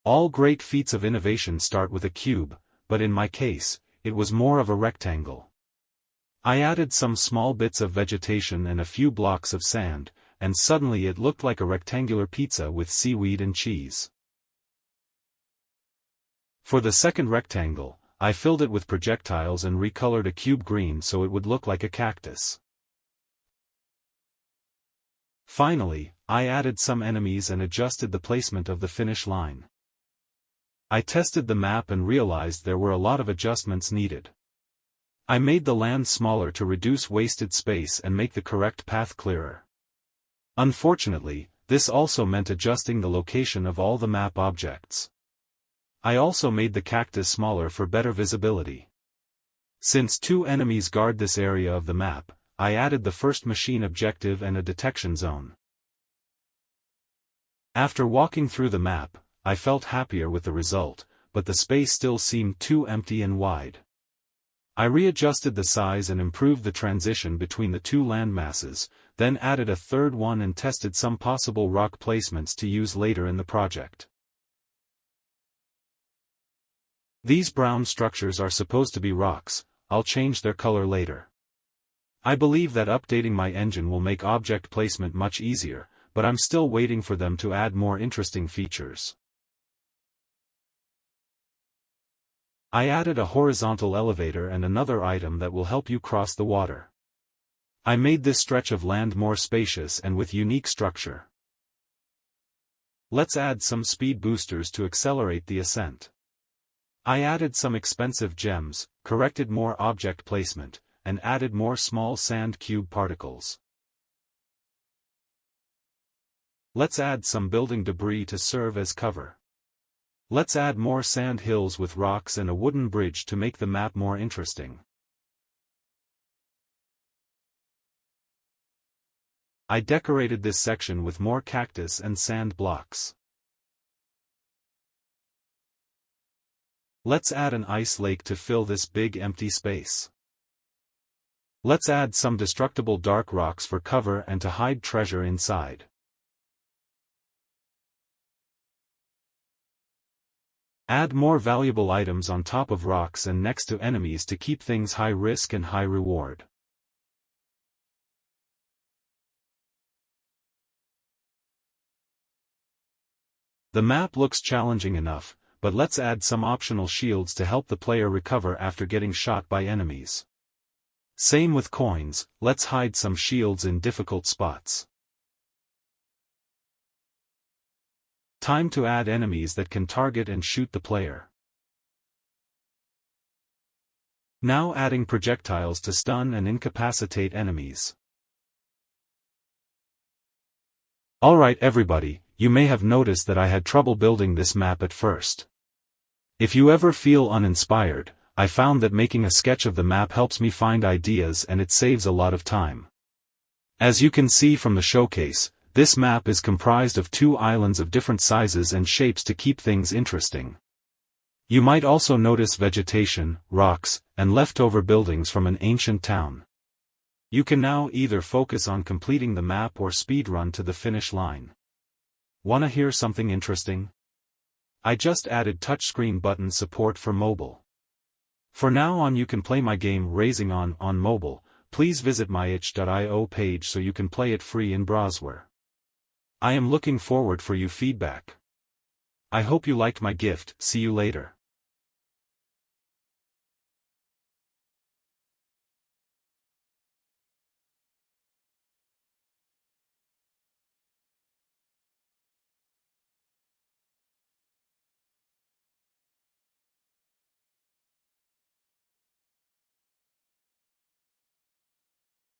All great feats of innovation start with a cube, but in my case, it was more of a rectangle. I added some small bits of vegetation and a few blocks of sand, and suddenly it looked like a rectangular pizza with seaweed and cheese. For the second rectangle, I filled it with projectiles and recolored a cube green so it would look like a cactus. Finally, I added some enemies and adjusted the placement of the finish line. I tested the map and realized there were a lot of adjustments needed. I made the land smaller to reduce wasted space and make the correct path clearer. Unfortunately, this also meant adjusting the location of all the map objects. I also made the cactus smaller for better visibility. Since 2 enemies guard this area of the map, I added the first machine objective and a detection zone. After walking through the map, I felt happier with the result, but the space still seemed too empty and wide. I readjusted the size and improved the transition between the 2 landmasses, then added a third one and tested some possible rock placements to use later in the project. These brown structures are supposed to be rocks. I'll change their color later. I believe that updating my engine will make object placement much easier, but I'm still waiting for them to add more interesting features. I added a horizontal elevator and another item that will help you cross the water. I made this stretch of land more spacious and with unique structure. Let's add some speed boosters to accelerate the ascent. I added some expensive gems, corrected more object placement, and added more small sand cube particles. Let's add some building debris to serve as cover. Let's add more sand hills with rocks and a wooden bridge to make the map more interesting. I decorated this section with more cactus and sand blocks. Let's add an ice lake to fill this big empty space. Let's add some destructible dark rocks for cover and to hide treasure inside. Add more valuable items on top of rocks and next to enemies to keep things high risk and high reward. The map looks challenging enough, but let's add some optional shields to help the player recover after getting shot by enemies. Same with coins, let's hide some shields in difficult spots. Time to add enemies that can target and shoot the player. Now adding projectiles to stun and incapacitate enemies. Alright everybody, you may have noticed that I had trouble building this map at first. If you ever feel uninspired, I found that making a sketch of the map helps me find ideas and it saves a lot of time. As you can see from the showcase, this map is comprised of 2 islands of different sizes and shapes to keep things interesting. You might also notice vegetation, rocks, and leftover buildings from an ancient town. You can now either focus on completing the map or speedrun to the finish line. Wanna hear something interesting? I just added touchscreen button support for mobile. For now on you can play my game Raising on mobile. Please visit my itch.io page so you can play it free in browser. I am looking forward for your feedback. I hope you liked my gift. See you later.